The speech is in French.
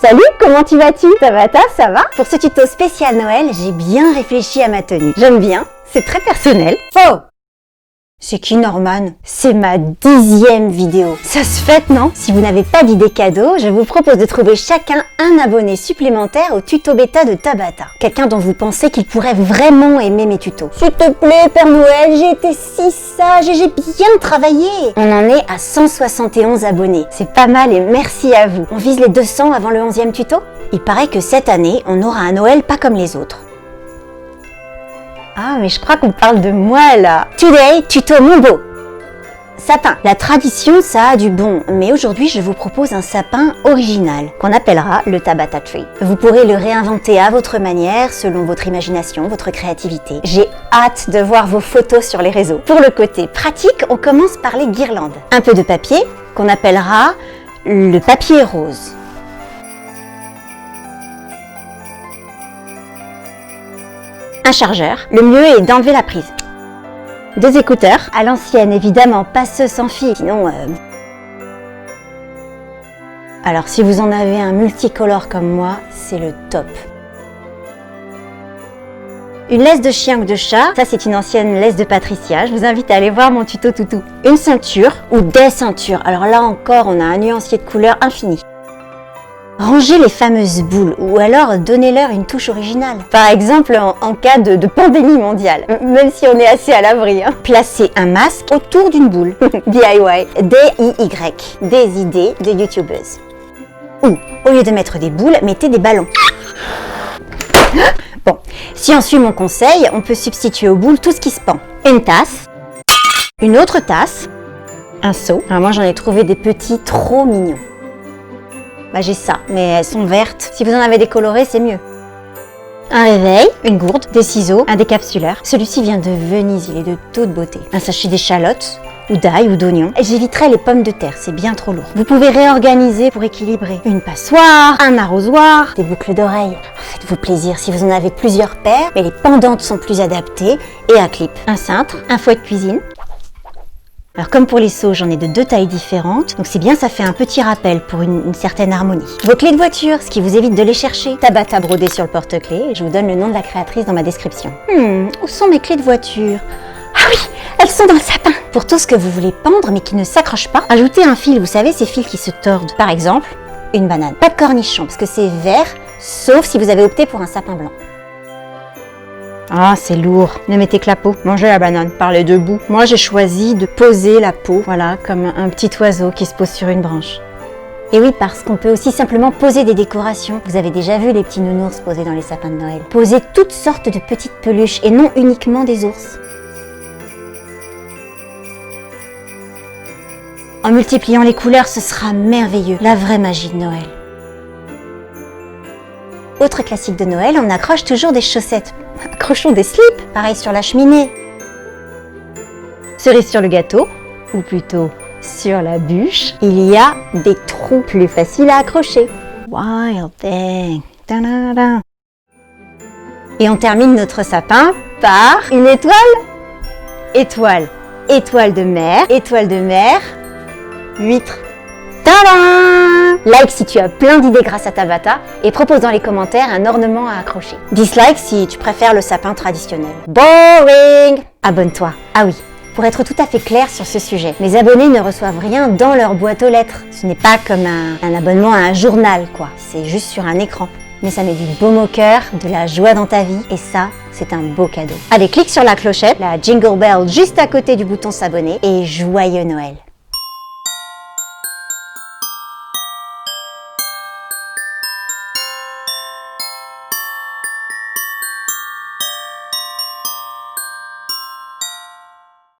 Salut, comment tu vas-tu? Tabata, ça va? Pour ce tuto spécial Noël, j'ai bien réfléchi à ma tenue. J'aime bien, c'est très personnel. Faux! C'est qui Norman? C'est ma 10e vidéo. Ça se fête, non? Si vous n'avez pas d'idée cadeau, je vous propose de trouver chacun un abonné supplémentaire au tuto bêta de Tabata. Quelqu'un dont vous pensez qu'il pourrait vraiment aimer mes tutos. S'il te plaît, Père Noël, j'ai été si sage et j'ai bien travaillé. On en est à 171 abonnés. C'est pas mal et merci à vous. On vise les 200 avant le 11e tuto? Il paraît que cette année, on aura un Noël pas comme les autres. Ah, mais je crois qu'on parle de moi là. Today, tuto mon beau. Sapin. La tradition, ça a du bon, mais aujourd'hui, je vous propose un sapin original, qu'on appellera le Tabata Tree. Vous pourrez le réinventer à votre manière, selon votre imagination, votre créativité. J'ai hâte de voir vos photos sur les réseaux. Pour le côté pratique, on commence par les guirlandes. Un peu de papier, qu'on appellera le papier rose. Un chargeur, le mieux est d'enlever la prise. Des écouteurs, à l'ancienne évidemment, pas ceux sans fil, sinon... Alors si vous en avez un multicolore comme moi, c'est le top. Une laisse de chien ou de chat, ça c'est une ancienne laisse de Patricia, je vous invite à aller voir mon tuto toutou. Une ceinture ou des ceintures, alors là encore on a un nuancier de couleurs infini. Rangez les fameuses boules ou alors donnez-leur une touche originale. Par exemple en cas de pandémie mondiale, même si on est assez à l'abri. Placez un masque autour d'une boule. DIY, D-I-Y, des idées de youtubeuses. Ou, au lieu de mettre des boules, mettez des ballons. Bon, si on suit mon conseil, on peut substituer aux boules tout ce qui se pend. Une tasse, une autre tasse, un seau. Alors moi j'en ai trouvé des petits trop mignons. Bah j'ai ça, mais elles sont vertes. Si vous en avez des colorées, c'est mieux. Un réveil, une gourde, des ciseaux, un décapsuleur. Celui-ci vient de Venise, il est de toute beauté. Un sachet d'échalotes, ou d'ail ou d'oignons. J'éviterai les pommes de terre, c'est bien trop lourd. Vous pouvez réorganiser pour équilibrer. Une passoire, un arrosoir, des boucles d'oreilles. Faites-vous plaisir si vous en avez plusieurs paires, mais les pendantes sont plus adaptées. Et un clip. Un cintre, un fouet de cuisine. Alors comme pour les seaux, j'en ai de 2 tailles différentes, donc c'est bien, ça fait un petit rappel pour une certaine harmonie. Vos clés de voiture, ce qui vous évite de les chercher. Tabata brodé sur le porte-clés, je vous donne le nom de la créatrice dans ma description. Où sont mes clés de voiture? Ah oui, elles sont dans le sapin. Pour tout ce que vous voulez pendre mais qui ne s'accroche pas, ajoutez un fil, vous savez ces fils qui se tordent. Par exemple, une banane. Pas de cornichon parce que c'est vert, sauf si vous avez opté pour un sapin blanc. Ah, c'est lourd. Ne mettez que la peau. Mangez la banane. Parlez debout. Moi, j'ai choisi de poser la peau, voilà, comme un petit oiseau qui se pose sur une branche. Et oui, parce qu'on peut aussi simplement poser des décorations. Vous avez déjà vu les petits nounours posés dans les sapins de Noël. Posez toutes sortes de petites peluches et non uniquement des ours. En multipliant les couleurs, ce sera merveilleux. La vraie magie de Noël. Autre classique de Noël, on accroche toujours des chaussettes. Accrochons des slips, pareil sur la cheminée. Cerise sur le gâteau, ou plutôt sur la bûche, il y a des trous plus faciles à accrocher. Wild thing. Ta-da-da. Et on termine notre sapin par une étoile. Étoile. Étoile de mer. Étoile de mer. Huître. Tadam! Like si tu as plein d'idées grâce à Tabata et propose dans les commentaires un ornement à accrocher. Dislike si tu préfères le sapin traditionnel. Boring! Abonne-toi. Ah oui, pour être tout à fait clair sur ce sujet, mes abonnés ne reçoivent rien dans leur boîte aux lettres. Ce n'est pas comme un abonnement à un journal, quoi. C'est juste sur un écran. Mais ça met du baume au cœur, de la joie dans ta vie et ça, c'est un beau cadeau. Allez, clique sur la clochette, la jingle bell juste à côté du bouton s'abonner et joyeux Noël!